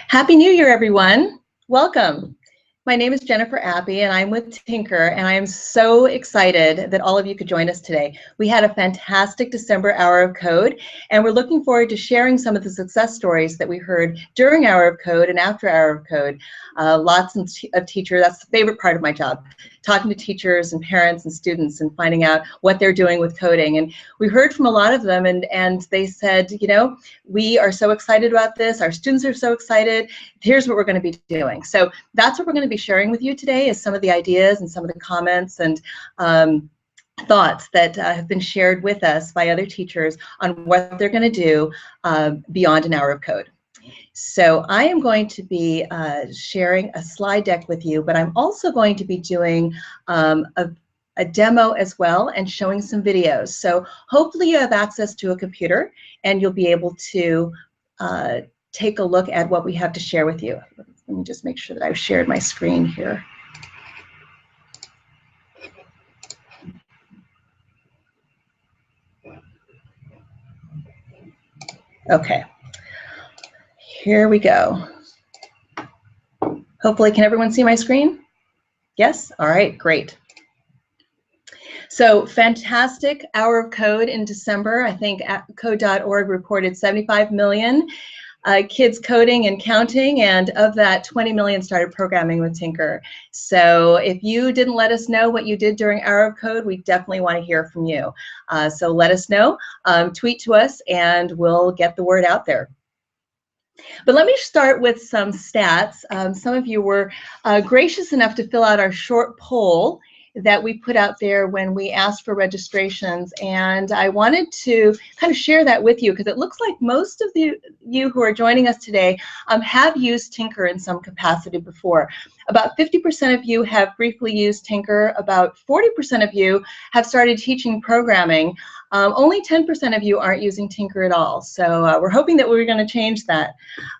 Happy New Year, everyone. Welcome. My name is Jennifer Appy, and I'm with Tynker, and I am so excited that all of you could join us today. We had a fantastic December Hour of Code, and we're looking forward to sharing some of the success stories that we heard during Hour of Code and after Hour of Code. Lots of teachers, that's the favorite part of my job, talking to teachers and parents and students and finding out what they're doing with coding. And we heard from a lot of them, and they said, you know, we are so excited about this, our students are so excited, here's what we're going to be doing. So that's what we're going to be sharing with you today, is some of the ideas and some of the comments and thoughts that have been shared with us by other teachers on what they're going to do beyond an hour of code. So I am going to be sharing a slide deck with you, but I'm also going to be doing a demo as well and showing some videos. So hopefully you have access to a computer and you'll be able to take a look at what we have to share with you. Let me just make sure that I've shared my screen here. Okay, here we go. Hopefully, can everyone see my screen? Yes? All right, great. So fantastic hour of code in December. I think code.org reported 75 million kids coding and counting, and of that 20 million started programming with Tynker. So if you didn't let us know what you did during Hour of Code, we definitely want to hear from you. So let us know, tweet to us, and we'll get the word out there. But let me start with some stats. Some of you were gracious enough to fill out our short poll that we put out there when we asked for registrations, and I wanted to kind of share that with you because it looks like most of you who are joining us today have used Tynker in some capacity before. About 50% of you have briefly used Tynker. About 40% of you have started teaching programming. Only 10% of you aren't using Tynker at all. So we're hoping that we're going to change that.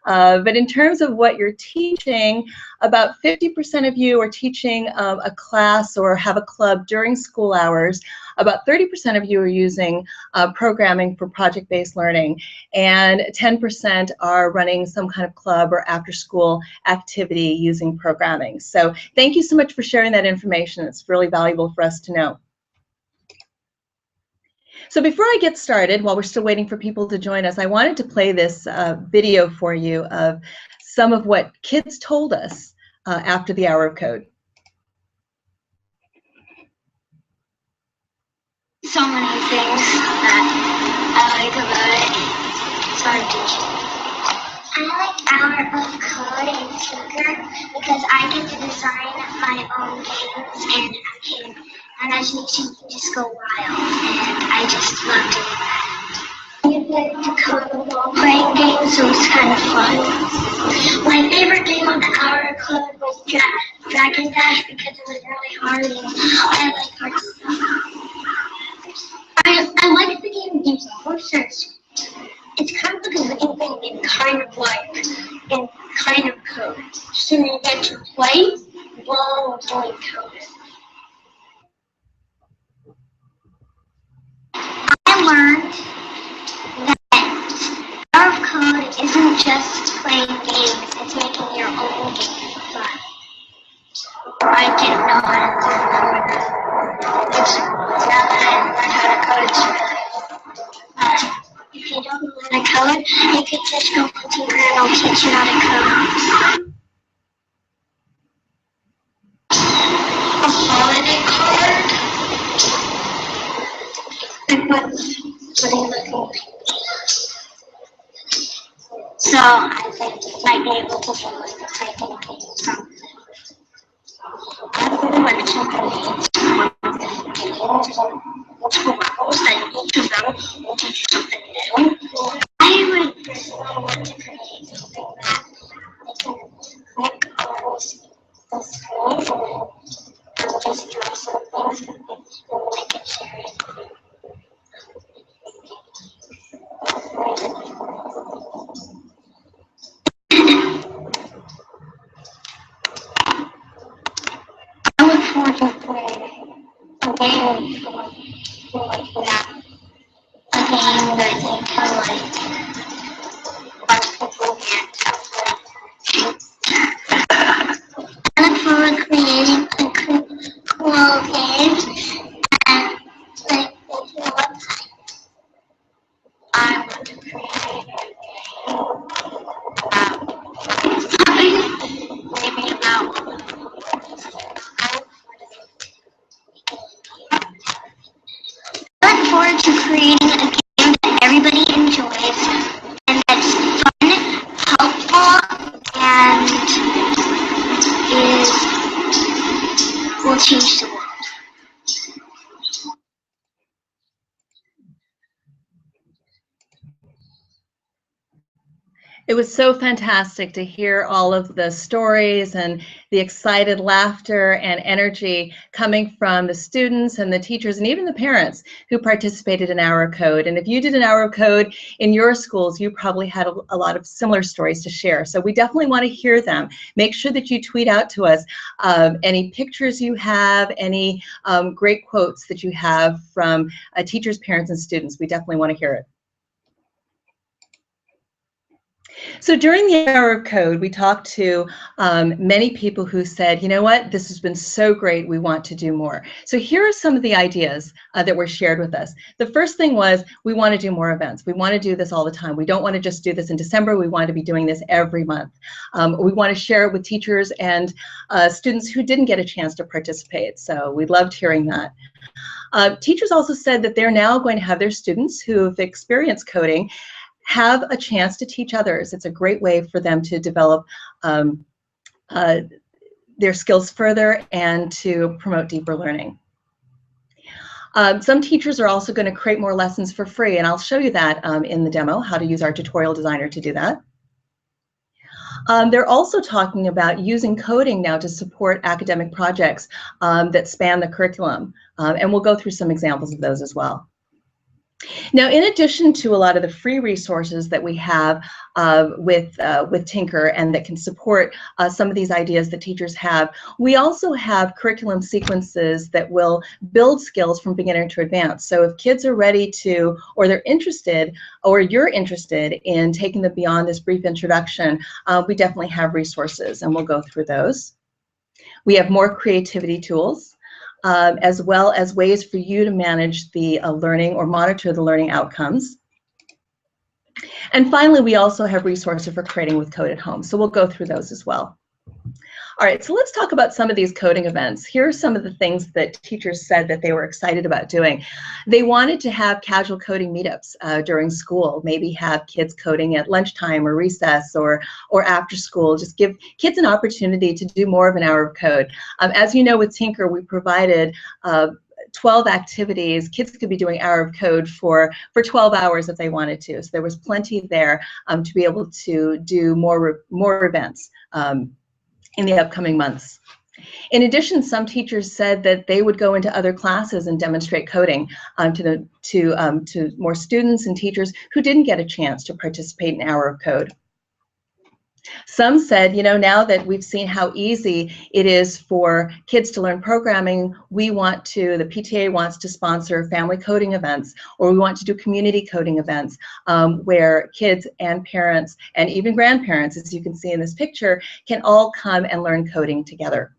But in terms of what you're teaching, about 50% of you are teaching a class or have a club during school hours. About 30% of you are using programming for project-based learning, and 10% are running some kind of club or after-school activity using programming. So thank you so much for sharing that information. It's really valuable for us to know. So before I get started, while we're still waiting for people to join us, I wanted to play this video for you of some of what kids told us after the Hour of Code. So many things that I like about it. Sorry, teacher. I like Hour of Code and Tynker because I get to design my own games and as makes you just go wild, and I just love doing that. We played the code role-playing game, so it's kind of fun. My favorite game on the Hour of Code was Dragon Dash because it was really hard, and I like hard stuff. I like the game Games of Horses. It's kind of like a living thing and kind of code. So you get to play while doing code. I learned that Hour of Code isn't just playing games, it's making your own game fun. I didn't know how to code before. Now that I learned how to code, it's really fun. If you don't know how to code, you could just go to Tynker and I'll teach you how to code. A holiday card? What are you looking for? So I think you might be able to show us the typing things from I really like something. Multiple levels that each of them will teach you something new. I would personally want to create something that they can click on the screen and just draw some things and like it share it. I look forward to playing a game like that. A game that you can like watch people get creating a game that everybody enjoys and that's fun, helpful, and will change the world. It was so fantastic to hear all of the stories and the excited laughter and energy coming from the students and the teachers and even the parents who participated in Hour of Code. And if you did an Hour of Code in your schools, you probably had a lot of similar stories to share. So we definitely want to hear them. Make sure that you tweet out to us any pictures you have, any great quotes that you have from teachers, parents, and students. We definitely want to hear it. So during the Hour of Code, we talked to many people who said, you know what, this has been so great, we want to do more. So here are some of the ideas that were shared with us. The first thing was, we want to do more events. We want to do this all the time. We don't want to just do this in December, we want to be doing this every month. We want to share it with teachers and students who didn't get a chance to participate. So we loved hearing that. Teachers also said that they're now going to have their students who have experienced coding have a chance to teach others. It's a great way for them to develop their skills further and to promote deeper learning. Some teachers are also going to create more lessons for free, and I'll show you that in the demo, how to use our tutorial designer to do that. They're also talking about using coding now to support academic projects that span the curriculum, and we'll go through some examples of those as well. Now, in addition to a lot of the free resources that we have with Tynker and that can support some of these ideas that teachers have, we also have curriculum sequences that will build skills from beginner to advanced. So if kids are ready to, or they're interested, or you're interested in taking them beyond this brief introduction, we definitely have resources, and we'll go through those. We have more creativity tools. As well as ways for you to manage the learning or monitor the learning outcomes. And finally, we also have resources for creating with code at home. So we'll go through those as well. All right, so let's talk about some of these coding events. Here are some of the things that teachers said that they were excited about doing. They wanted to have casual coding meetups during school, maybe have kids coding at lunchtime or recess or after school, just give kids an opportunity to do more of an hour of code. As you know, with Tynker, we provided 12 activities. Kids could be doing Hour of Code for 12 hours if they wanted to. So there was plenty there to be able to do more events in the upcoming months. In addition, some teachers said that they would go into other classes and demonstrate coding to more students and teachers who didn't get a chance to participate in Hour of Code. Some said, you know, now that we've seen how easy it is for kids to learn programming, the PTA wants to sponsor family coding events, or we want to do community coding events where kids and parents and even grandparents, as you can see in this picture, can all come and learn coding together.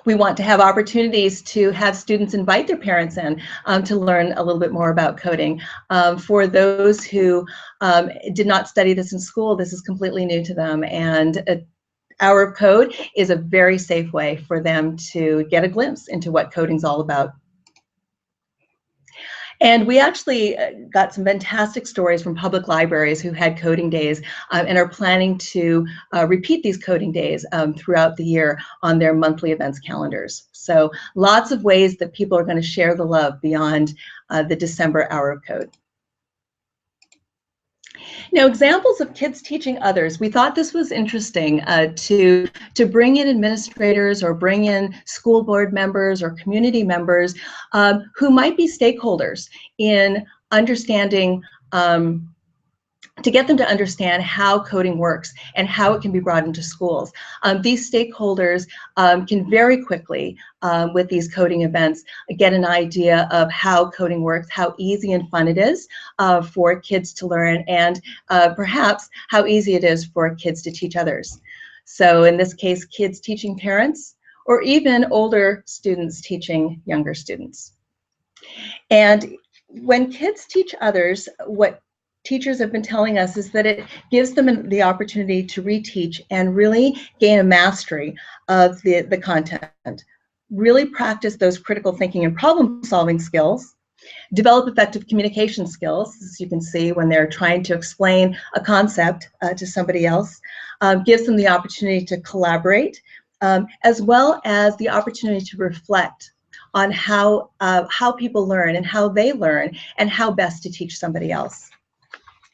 We want to have opportunities to have students invite their parents in to learn a little bit more about coding. For those who did not study this in school, this is completely new to them, and Hour of Code is a very safe way for them to get a glimpse into what coding's all about. And we actually got some fantastic stories from public libraries who had coding days and are planning to repeat these coding days throughout the year on their monthly events calendars. So lots of ways that people are going to share the love beyond the December Hour of Code. Now, examples of kids teaching others. We thought this was interesting to bring in administrators or bring in school board members or community members who might be stakeholders in understanding, to get them to understand how coding works and how it can be brought into schools. These stakeholders can very quickly, with these coding events, get an idea of how coding works, how easy and fun it is for kids to learn, and perhaps how easy it is for kids to teach others. So in this case, kids teaching parents, or even older students teaching younger students. And when kids teach others, what teachers have been telling us is that it gives them the opportunity to reteach and really gain a mastery of the content. really practice those critical thinking and problem solving skills, develop effective communication skills, as you can see when they're trying to explain a concept to somebody else, gives them the opportunity to collaborate, as well as the opportunity to reflect on how people learn and how they learn and how best to teach somebody else.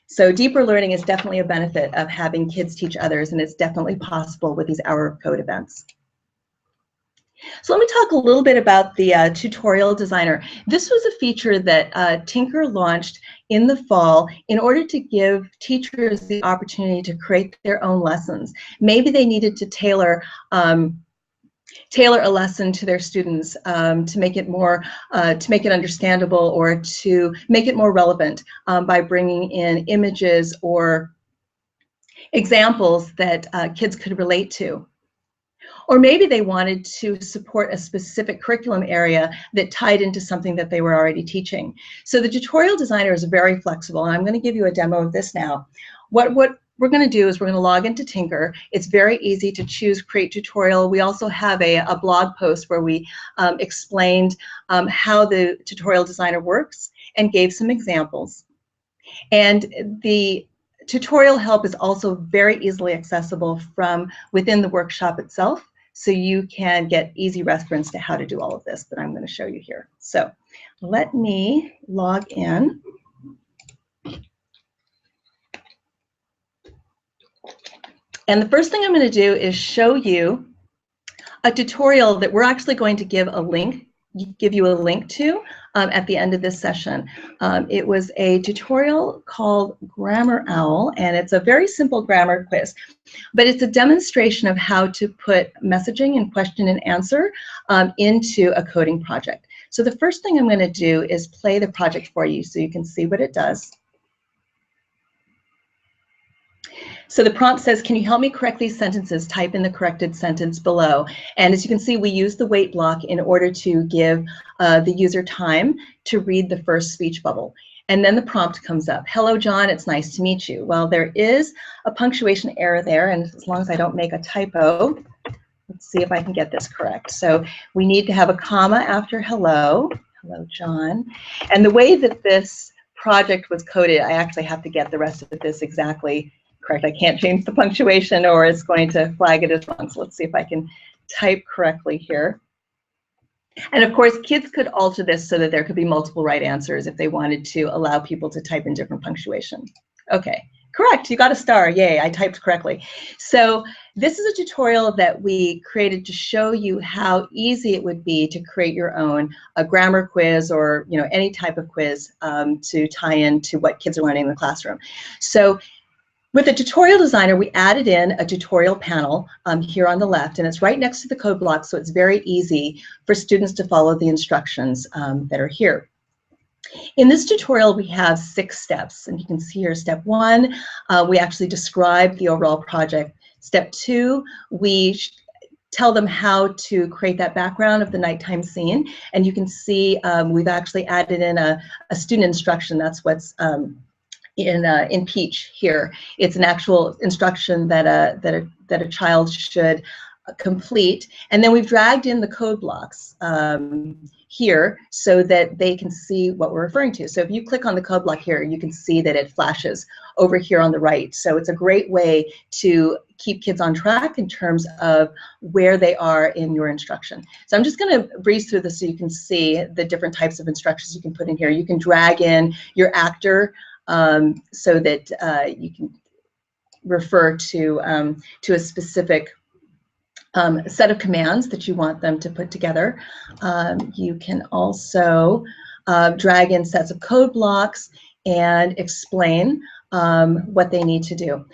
So deeper learning is definitely a benefit of having kids teach others, and it's definitely possible with these Hour of Code events. So let me talk a little bit about the tutorial designer. This was a feature that Tynker launched in the fall in order to give teachers the opportunity to create their own lessons. Maybe they needed to tailor a lesson to their students to make it more, to make it understandable, or to make it more relevant by bringing in images or examples that kids could relate to. Or maybe they wanted to support a specific curriculum area that tied into something that they were already teaching. So the tutorial designer is very flexible, and I'm going to give you a demo of this now. What we're going to do is we're going to log into Tynker. It's very easy to choose Create Tutorial. We also have a blog post where we explained how the tutorial designer works and gave some examples. And the tutorial help is also very easily accessible from within the workshop itself, so you can get easy reference to how to do all of this that I'm going to show you here. So let me log in. And the first thing I'm going to do is show you a tutorial that we're actually going to give you a link to at the end of this session. It was a tutorial called Grammar Owl, and it's a very simple grammar quiz, but it's a demonstration of how to put messaging and question and answer into a coding project. So the first thing I'm going to do is play the project for you so you can see what it does. So the prompt says, can you help me correct these sentences? Type in the corrected sentence below. And as you can see, we use the wait block in order to give the user time to read the first speech bubble. And then the prompt comes up. Hello, John, it's nice to meet you. Well, there is a punctuation error there, and as long as I don't make a typo, let's see if I can get this correct. So we need to have a comma after hello. Hello, John. And the way that this project was coded, I actually have to get the rest of this exactly correct. I can't change the punctuation or it's going to flag it as wrong. So let's see if I can type correctly here. And of course, kids could alter this so that there could be multiple right answers if they wanted to allow people to type in different punctuation. Okay, correct, you got a star, yay, I typed correctly. So this is a tutorial that we created to show you how easy it would be to create your own a grammar quiz or any type of quiz to tie into what kids are learning in the classroom. So with the tutorial designer, we added in a tutorial panel here on the left, and it's right next to the code block, so it's very easy for students to follow the instructions that are here. In this tutorial, we have 6 steps, and you can see here step 1, we actually describe the overall project. Step 2, we tell them how to create that background of the nighttime scene, and you can see we've actually added in a student instruction. That's what's in peach here. It's an actual instruction that a child should complete, and then we've dragged in the code blocks here so that they can see what we're referring to. So if you click on the code block here, you can see that it flashes over here on the right. So it's a great way to keep kids on track in terms of where they are in your instruction. So I'm just going to breeze through this so you can see the different types of instructions you can put in here. You can drag in your actor so that you can refer to a specific set of commands that you want them to put together. You can also drag in sets of code blocks and explain what they need to do.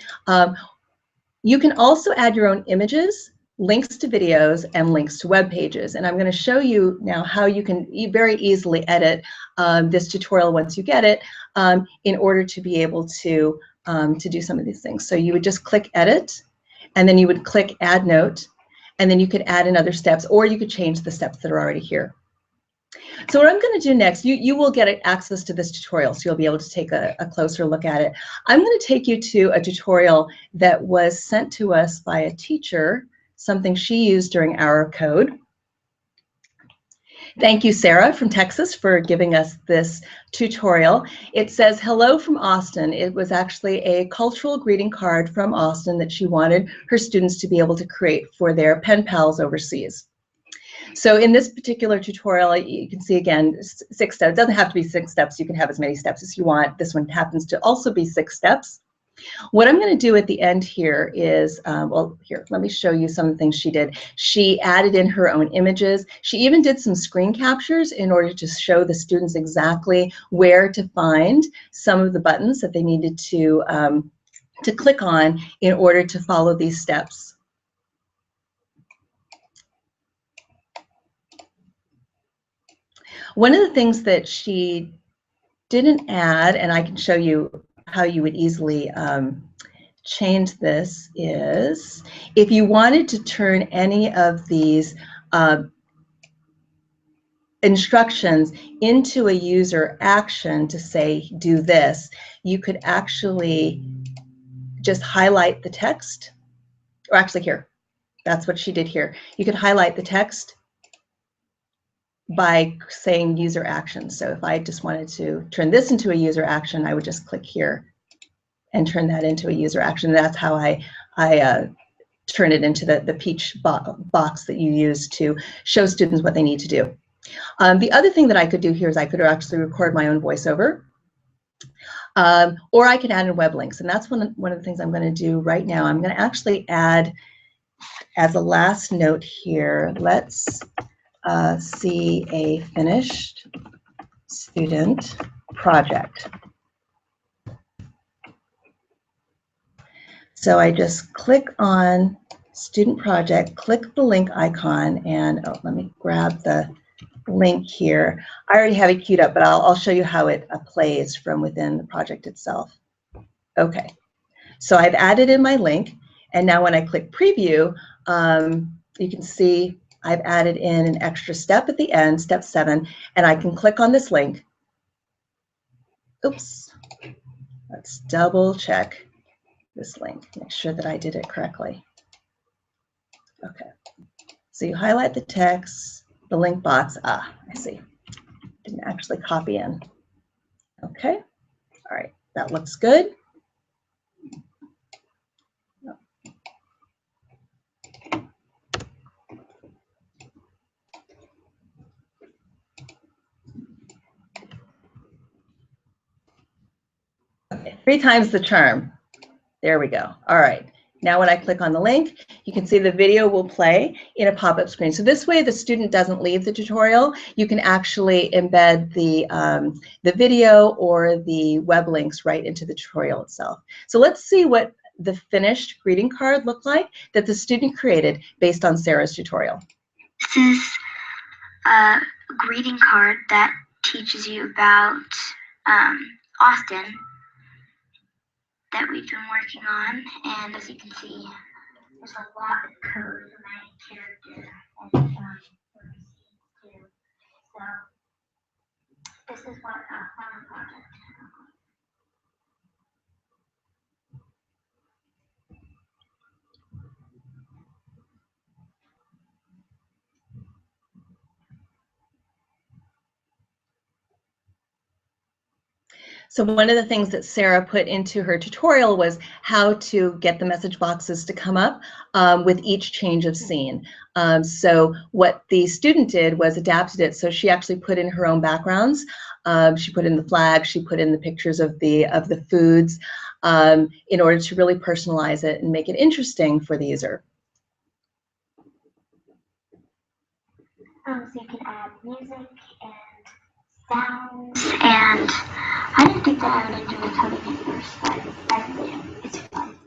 You can also add your own images, links to videos, and links to web pages. And I'm going to show you now how you can very easily edit this tutorial once you get it in order to be able to do some of these things. So you would just click Edit, and then you would click Add Note, and then you could add in other steps, or you could change the steps that are already here. So what I'm going to do next, you will get access to this tutorial, so you'll be able to take a closer look at it. I'm going to take you to a tutorial that was sent to us by a teacher, something she used during Hour of Code. Thank you, Sarah from Texas, for giving us this tutorial. It says, hello from Austin. It was actually a cultural greeting card from Austin that she wanted her students to be able to create for their pen pals overseas. So in this particular tutorial, you can see again, 6 steps. It doesn't have to be 6 steps. You can have as many steps as you want. This one happens to also be 6 steps. What I'm going to do at the end here is, well, here, let me show you some of the things she did. She added in her own images. She even did some screen captures in order to show the students exactly where to find some of the buttons that they needed to click on in order to follow these steps. One of the things that she didn't add, and I can show you how you would easily change this, is if you wanted to turn any of these instructions into a user action to say, do this, you could actually just highlight the text, or actually here, that's what she did here. You could highlight the text by saying user action. So if I just wanted to turn this into a user action, I would just click here and turn that into a user action. That's how I turn it into the peach box that you use to show students what they need to do. The other thing that I could do here is I could actually record my own voiceover, or I could add in web links, and that's one of the things I'm going to do right now. I'm going to actually add, as a last note here, let's see a finished student project. So I just click on student project, click the link icon, and let me grab the link here. I already have it queued up, but I'll show you how it plays from within the project itself. Okay, so I've added in my link, and now when I click preview, you can see I've added in an extra step at the end, step 7, and I can click on this link. Oops, let's double check this link, make sure that I did it correctly. Okay, so you highlight the text, the link box, I see, didn't actually copy in. Okay, all right, that looks good. Okay, 3 times the charm. There we go. All right. Now when I click on the link, you can see the video will play in a pop-up screen. So this way the student doesn't leave the tutorial. You can actually embed the video or the web links right into the tutorial itself. So let's see what the finished greeting card looked like that the student created based on Sarah's tutorial. This is a greeting card that teaches you about Austin that we've been working on, and as you can see, there's a lot of code for my character and for receipts too. So this is what a fun project. So one of the things that Sarah put into her tutorial was how to get the message boxes to come up with each change of scene. So what the student did was adapted it. So she actually put in her own backgrounds. She put in the flag. She put in the pictures of the foods in order to really personalize it and make it interesting for the user. So you can add music and sounds, and I didn't think that I would enjoy coding at first, but I really do. It's fun.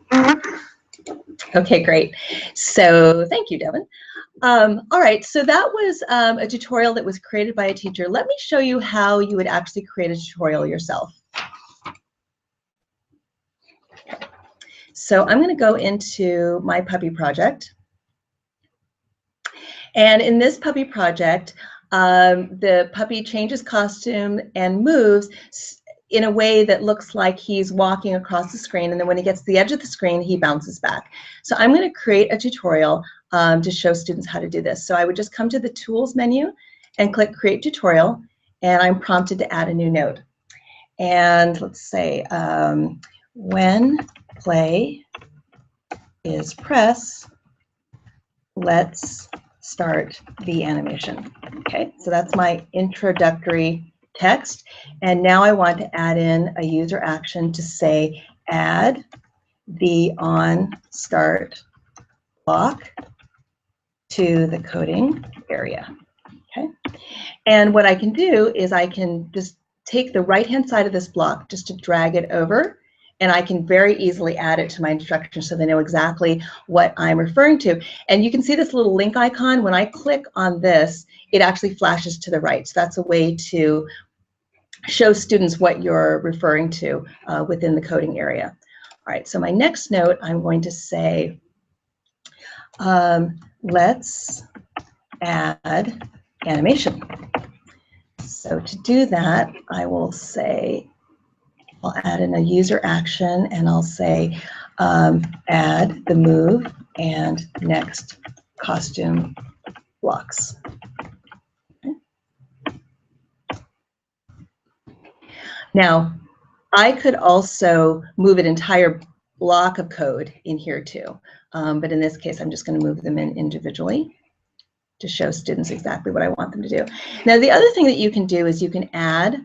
Okay, great. So thank you, Devin. All right, so that was a tutorial that was created by a teacher. Let me show you how you would actually create a tutorial yourself. So I'm going to go into my puppy project. And in this puppy project, the puppy changes costume and moves in a way that looks like he's walking across the screen, and then when he gets to the edge of the screen, he bounces back. So I'm going to create a tutorial to show students how to do this. So I would just come to the Tools menu, and click Create Tutorial, and I'm prompted to add a new note. And let's say, when play is press, let's start the animation. Okay, so that's my introductory text. And now I want to add in a user action to say, add the on start block to the coding area. Okay, and what I can do is I can just take the right-hand side of this block just to drag it over, and I can very easily add it to my instructions so they know exactly what I'm referring to. And you can see this little link icon. When I click on this, it actually flashes to the right. So that's a way to show students what you're referring to within the coding area. All right, so my next note, I'm going to say, let's add animation. So to do that, I will say, I'll add in a user action, and I'll say, add the move and next costume blocks. Okay. Now, I could also move an entire block of code in here too, but in this case, I'm just going to move them in individually to show students exactly what I want them to do. Now, the other thing that you can do is you can add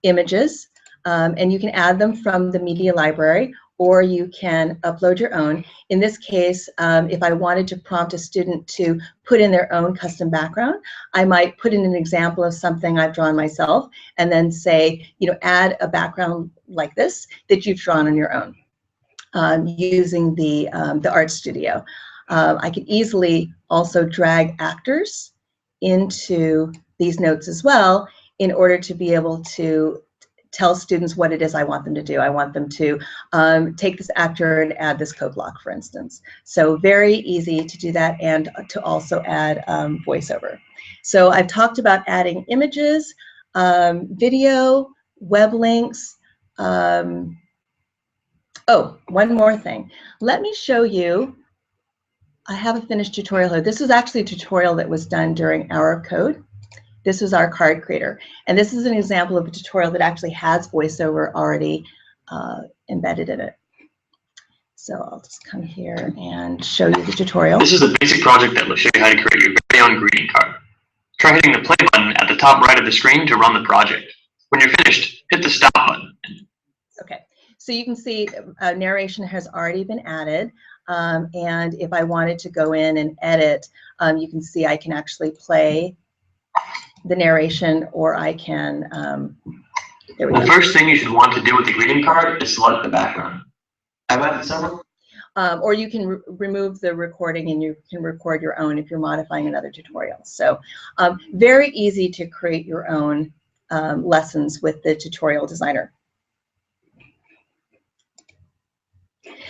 images, and you can add them from the media library, or you can upload your own. In this case, if I wanted to prompt a student to put in their own custom background, I might put in an example of something I've drawn myself, and then say, add a background like this that you've drawn on your own using the Art Studio. I could easily also drag actors into these notes as well in order to be able to tell students what it is I want them to do. I want them to take this actor and add this code block, for instance. So very easy to do that, and to also add voiceover. So I've talked about adding images, video, web links. Oh, one more thing. Let me show you. I have a finished tutorial here. This was actually a tutorial that was done during Hour of Code. This was our card creator. And this is an example of a tutorial that actually has voiceover already embedded in it. So I'll just come here and show you the tutorial. This is a basic project that will show you how to create your very own greeting card. Try hitting the play button at the top right of the screen to run the project. When you're finished, hit the stop button. Okay, so you can see narration has already been added. And if I wanted to go in and edit, you can see I can actually play the narration, or I can, there we go. The first thing you should want to do with the greeting card is select the background. I've added several. Or you can remove the recording and you can record your own if you're modifying another tutorial. So very easy to create your own lessons with the tutorial designer.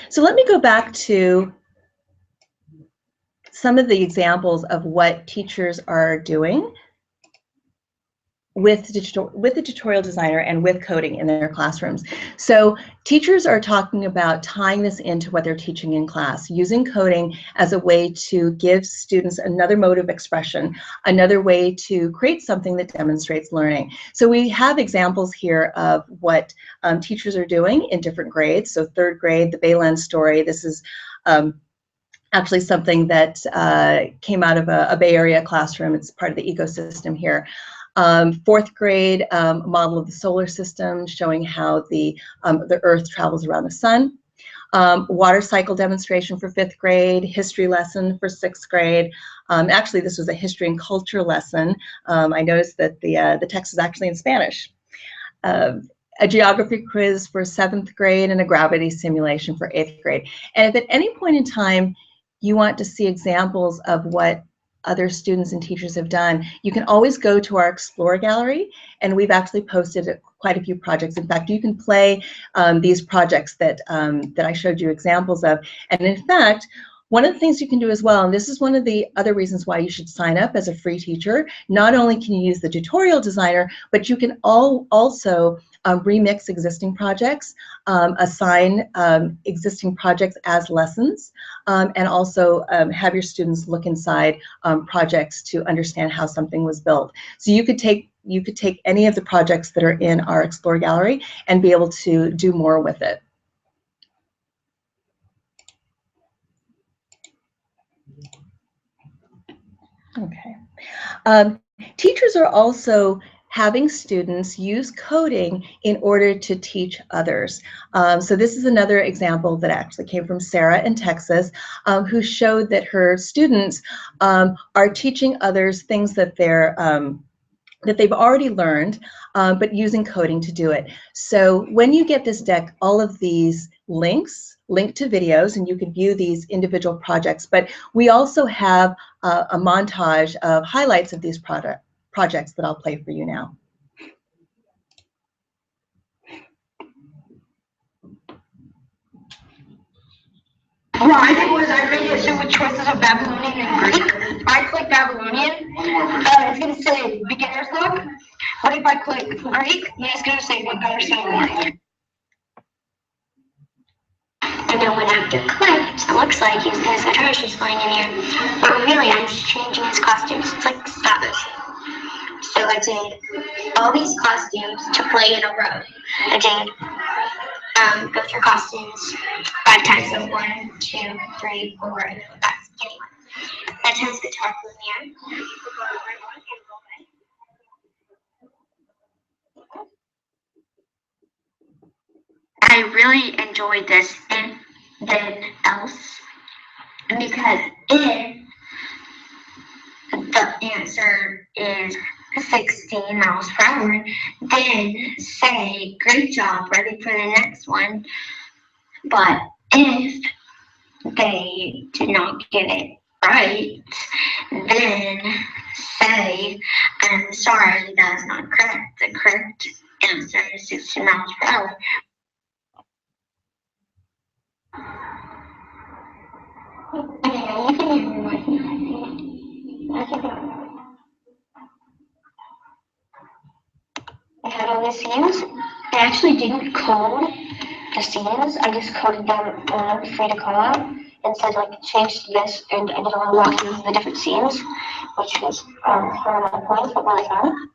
So let me go back to some of the examples of what teachers are doing with the tutorial designer and with coding in their classrooms. So teachers are talking about tying this into what they're teaching in class, using coding as a way to give students another mode of expression, another way to create something that demonstrates learning. So we have examples here of what teachers are doing in different grades. So third grade, the Bayland story. This is actually something that came out of a Bay Area classroom. It's part of the ecosystem here. Fourth grade, model of the solar system, showing how the Earth travels around the sun. Water cycle demonstration for fifth grade, history lesson for sixth grade. Actually, this was a history and culture lesson. I noticed that the text is actually in Spanish. A geography quiz for seventh grade and a gravity simulation for eighth grade. And if at any point in time you want to see examples of what other students and teachers have done, you can always go to our Explore gallery, and we've actually posted quite a few projects. In fact, you can play these projects that I showed you examples of. And in fact, one of the things you can do as well, and this is one of the other reasons why you should sign up as a free teacher, not only can you use the tutorial designer, but you can also remix existing projects, assign existing projects as lessons, and also have your students look inside projects to understand how something was built. So you could take any of the projects that are in our Explore Gallery and be able to do more with it. Okay. Teachers are also having students use coding in order to teach others. So this is another example that actually came from Sarah in Texas, who showed that her students are teaching others things that they've already learned, but using coding to do it. So when you get this deck, all of these links link to videos, and you can view these individual projects, but we also have a montage of highlights of these projects that I'll play for you now. Well, I did was I realized there were choices of Babylonian and Greek. I click Babylonian, it's going to say beginner's look. What if I click Greek? It's going to say beginner's look. And then when after clicked, it looks like his guitar is just going in here. But really, I'm just changing his costumes. It's like status. So I did all these costumes to play in a row. I did go through costumes 5 times. So 1, 2, 3, 4, and that's getting one. That's his guitar playing here. I really enjoyed this and then else because if the answer is 16 miles per hour, then say great job, ready for the next one. But if they did not get it right, then say I'm sorry, that's not correct. The correct answer is 16 miles per hour. I had all the scenes. I actually didn't code the scenes. I just coded them free to call out and said like change this, and I did a little walkthrough of the different scenes, which was one of my points, but really fun.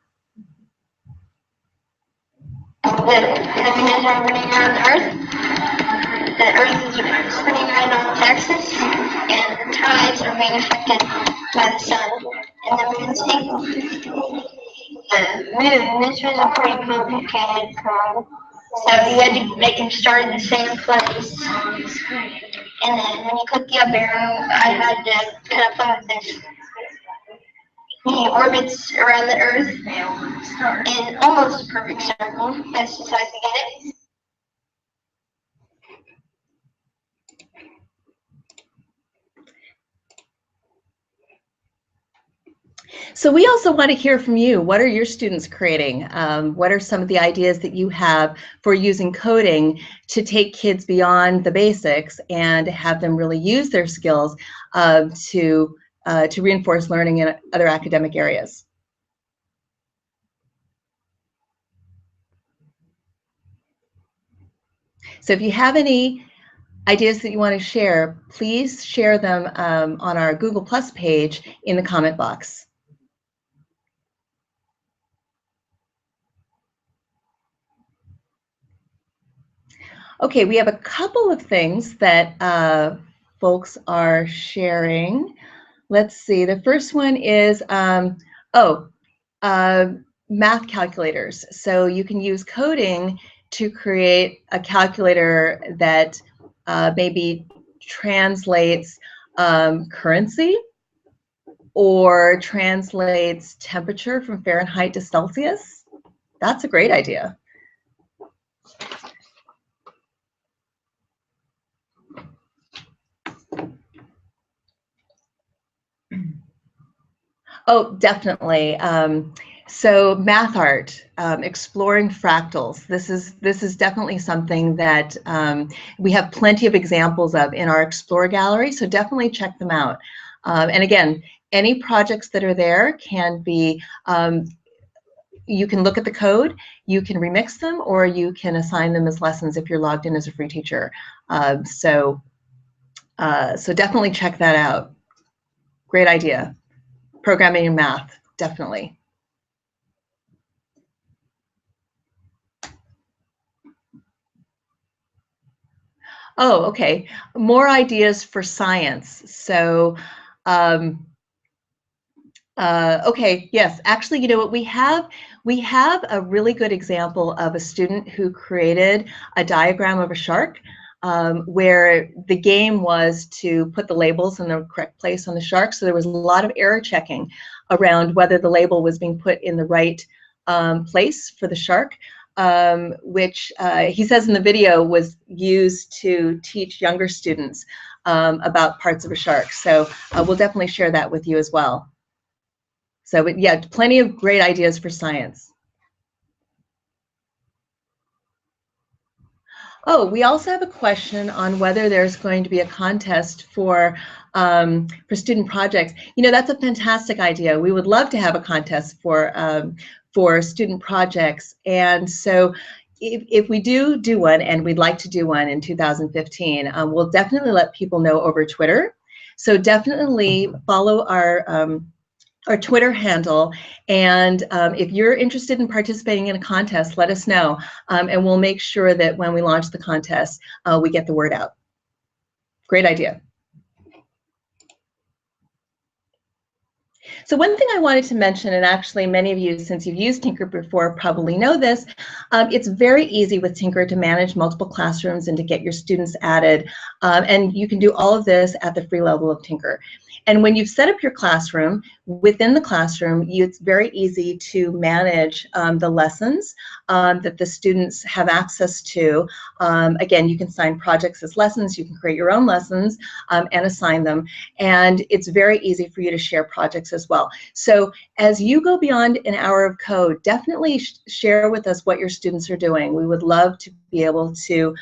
The enemies are running around the Earth. The Earth is spinning around on Texas, and the tides are being affected by the sun, and the moon's angle. The moon, this was a pretty complicated problem. So you had to make them start in the same place. And then when you click the up arrow, I had to kind of play with this. He orbits around the Earth in almost a perfect circle, best as I can get it. So we also want to hear from you. What are your students creating? What are some of the ideas that you have for using coding to take kids beyond the basics and have them really use their skills to reinforce learning in other academic areas? So if you have any ideas that you want to share, please share them on our Google Plus page in the comment box. Okay, we have a couple of things that folks are sharing. Let's see, the first one is, math calculators. So you can use coding to create a calculator that maybe translates currency or translates temperature from Fahrenheit to Celsius. That's a great idea. Oh, definitely. So math art, exploring fractals. This is definitely something that we have plenty of examples of in our Explore Gallery, so definitely check them out. And again, any projects that are there can be you can look at the code, you can remix them, or you can assign them as lessons if you're logged in as a free teacher. So definitely check that out. Great idea. Programming and math, definitely. Oh, okay. More ideas for science. So, okay, yes. Actually, you know what? We have a really good example of a student who created a diagram of a shark, where the game was to put the labels in the correct place on the shark. So there was a lot of error checking around whether the label was being put in the right place for the shark. Which he says in the video was used to teach younger students about parts of a shark. So we'll definitely share that with you as well. So, but yeah, plenty of great ideas for science. Oh, we also have a question on whether there's going to be a contest for student projects. You know, that's a fantastic idea. We would love to have a contest for student projects. And so if we do one, and we'd like to do one in 2015, we'll definitely let people know over Twitter. So definitely follow our Twitter handle, and if you're interested in participating in a contest, let us know, and we'll make sure that when we launch the contest, we get the word out. Great idea. So one thing I wanted to mention, and actually many of you, since you've used Tynker before, probably know this, it's very easy with Tynker to manage multiple classrooms and to get your students added, and you can do all of this at the free level of Tynker. And when you've set up your classroom, within the classroom, it's very easy to manage the lessons that the students have access to. Again, you can assign projects as lessons, you can create your own lessons and assign them, and it's very easy for you to share projects as well. So as you go beyond an hour of code, definitely share with us what your students are doing. We would love to be able to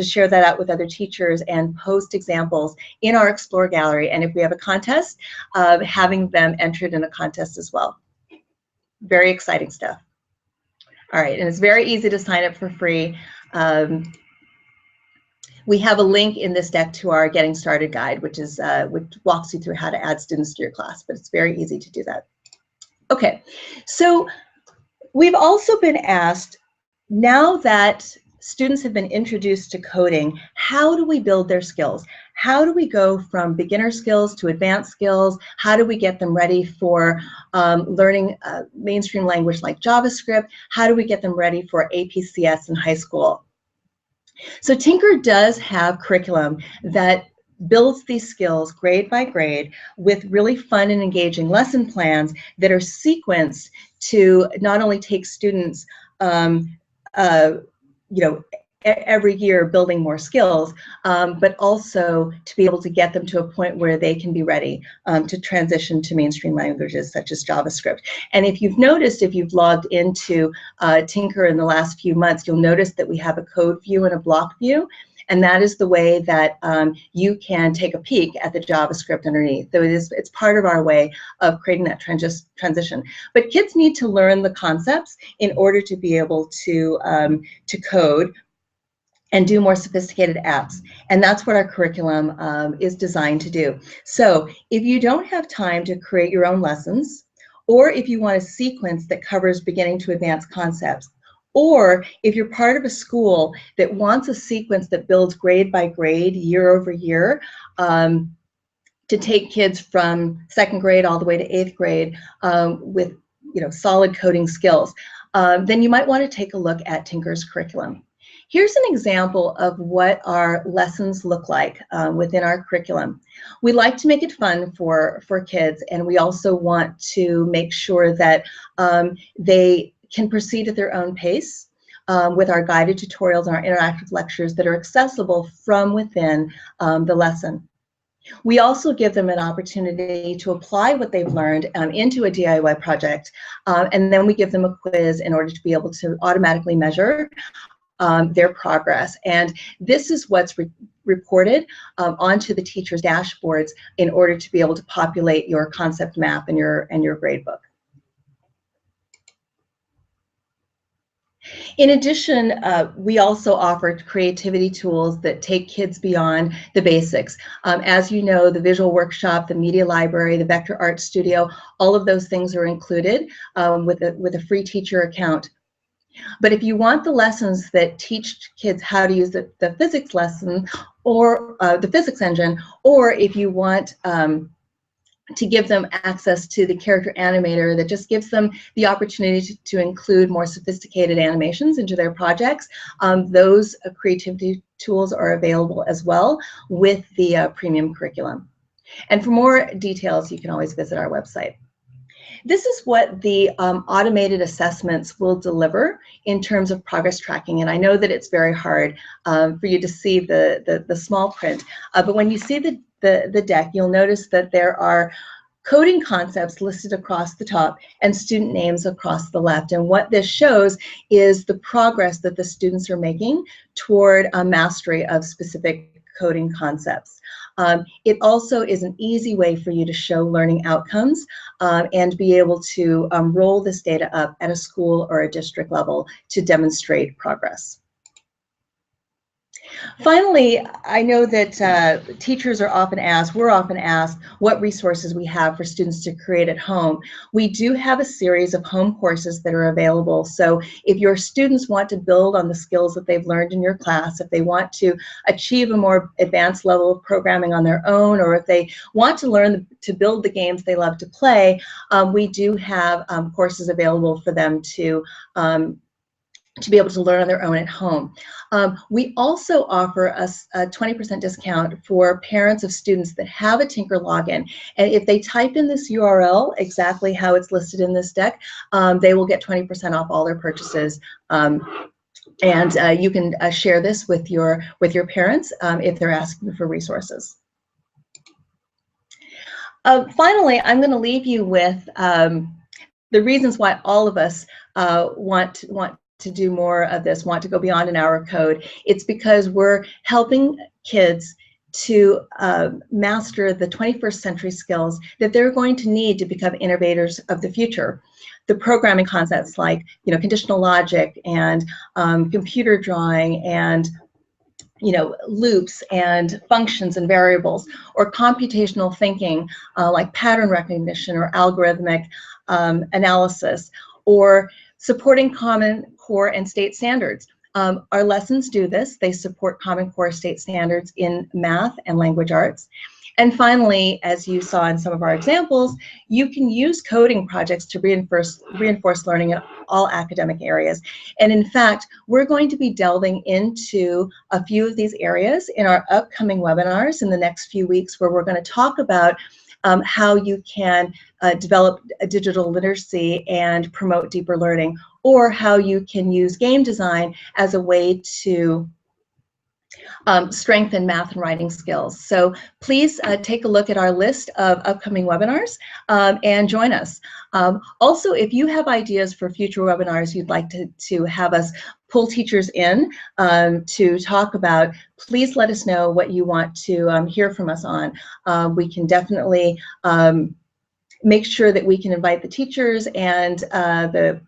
share that out with other teachers and post examples in our Explore Gallery. And if we have a contest, having them entered in a contest as well. Very exciting stuff. All right, and it's very easy to sign up for free. We have a link in this deck to our Getting Started guide, which walks you through how to add students to your class, but it's very easy to do that. Okay, so we've also been asked, now that students have been introduced to coding, how do we build their skills? How do we go from beginner skills to advanced skills? How do we get them ready for learning mainstream language like JavaScript? How do we get them ready for APCS in high school? So Tynker does have curriculum that builds these skills grade by grade with really fun and engaging lesson plans that are sequenced to not only take students every year building more skills, but also to be able to get them to a point where they can be ready to transition to mainstream languages such as JavaScript. And if you've noticed, if you've logged into Tynker in the last few months, you'll notice that we have a code view and a block view. And that is the way that you can take a peek at the JavaScript underneath. So it's part of our way of creating that transition. But kids need to learn the concepts in order to be able to code and do more sophisticated apps. And that's what our curriculum is designed to do. So if you don't have time to create your own lessons, or if you want a sequence that covers beginning to advanced concepts, or if you're part of a school that wants a sequence that builds grade by grade, year over year, to take kids from second grade all the way to 8th grade with solid coding skills, then you might want to take a look at Tynker's curriculum. Here's an example of what our lessons look like within our curriculum. We like to make it fun for kids, and we also want to make sure that they can proceed at their own pace with our guided tutorials and our interactive lectures that are accessible from within the lesson. We also give them an opportunity to apply what they've learned into a DIY project, and then we give them a quiz in order to be able to automatically measure their progress. And this is what's reported onto the teacher's dashboards in order to be able to populate your concept map and your grade book. In addition, we also offer creativity tools that take kids beyond the basics. As you know, the visual workshop, the media library, the vector art studio, all of those things are included with a free teacher account. But if you want the lessons that teach kids how to use the physics lesson or the physics engine, or if you want to give them access to the character animator that just gives them the opportunity to include more sophisticated animations into their projects, those creativity tools are available as well with the premium curriculum. And for more details, you can always visit our website. This is what the automated assessments will deliver in terms of progress tracking. And I know that it's very hard for you to see the small print, but when you see the deck, you'll notice that there are coding concepts listed across the top and student names across the left. And what this shows is the progress that the students are making toward a mastery of specific coding concepts. It also is an easy way for you to show learning outcomes and be able to roll this data up at a school or a district level to demonstrate progress. Finally, I know that teachers are often asked, we're often asked, what resources we have for students to create at home. We do have a series of home courses that are available. So if your students want to build on the skills that they've learned in your class, if they want to achieve a more advanced level of programming on their own, or if they want to learn to build the games they love to play, we do have courses available for them to be able to learn on their own at home. We also offer a 20% discount for parents of students that have a Tynker login. And if they type in this URL, exactly how it's listed in this deck, they will get 20% off all their purchases. And you can share this with your parents if they're asking for resources. Finally, I'm going to leave you with the reasons why all of us want to do more of this, want to go beyond an hour of code. It's because we're helping kids to master the 21st century skills that they're going to need to become innovators of the future. The programming concepts like, conditional logic and computer drawing and loops and functions and variables, or computational thinking like pattern recognition or algorithmic analysis, or supporting Common Core and state standards. Our lessons do this. They support Common Core state standards in math and language arts. And finally, as you saw in some of our examples, you can use coding projects to reinforce learning in all academic areas. And in fact, we're going to be delving into a few of these areas in our upcoming webinars in the next few weeks, where we're going to talk about how you can develop a digital literacy and promote deeper learning, or how you can use game design as a way to strengthen math and writing skills. So please take a look at our list of upcoming webinars and join us. Also, if you have ideas for future webinars you'd like to have us pull teachers in to talk about, please let us know what you want to hear from us on. We can definitely make sure that we can invite the teachers and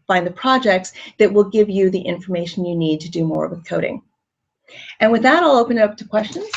find the projects that will give you the information you need to do more with coding. And with that, I'll open it up to questions.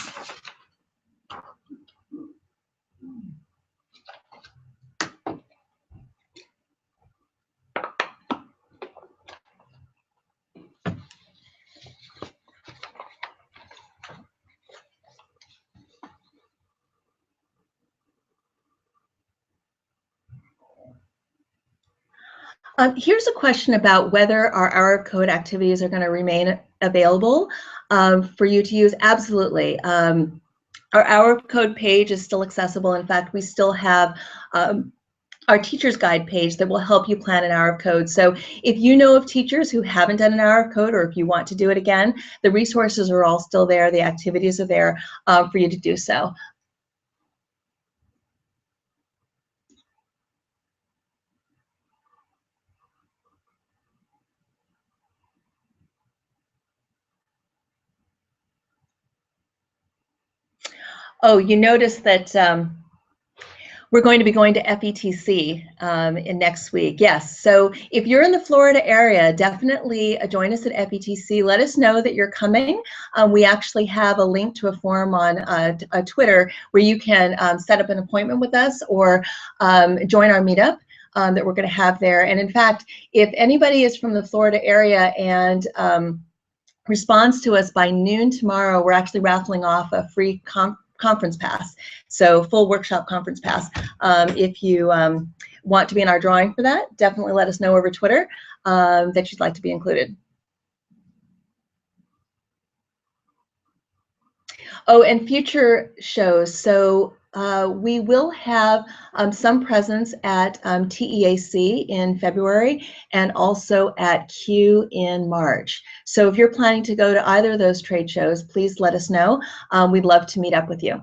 Here's a question about whether our Hour of Code activities are going to remain available for you to use. Absolutely. Our Hour of Code page is still accessible. In fact, we still have our teacher's guide page that will help you plan an hour of code. So if you know of teachers who haven't done an hour of code, or if you want to do it again, the resources are all still there. The activities are there for you to do so. Oh, you notice that We're going to be going to FETC in next week. Yes. So if you're in the Florida area, definitely join us at FETC. Let us know that you're coming. We actually have a link to a forum on Twitter where you can set up an appointment with us or join our meetup that we're going to have there. And in fact, if anybody is from the Florida area and responds to us by noon tomorrow, we're actually raffling off a free conference pass, so full workshop conference pass. If you want to be in our drawing for that, definitely let us know over Twitter that you'd like to be included. Oh, and future shows. So we will have some presence at TEAC in February and also at Q in March. So if you're planning to go to either of those trade shows, please let us know. We'd love to meet up with you.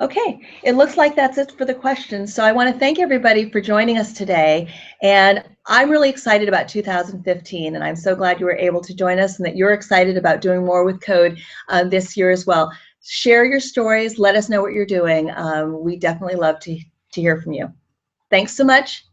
Okay, it looks like that's it for the questions. So I want to thank everybody for joining us today. And I'm really excited about 2015, and I'm so glad you were able to join us and that you're excited about doing more with code this year as well. Share your stories. Let us know what you're doing. We definitely love to hear from you. Thanks so much.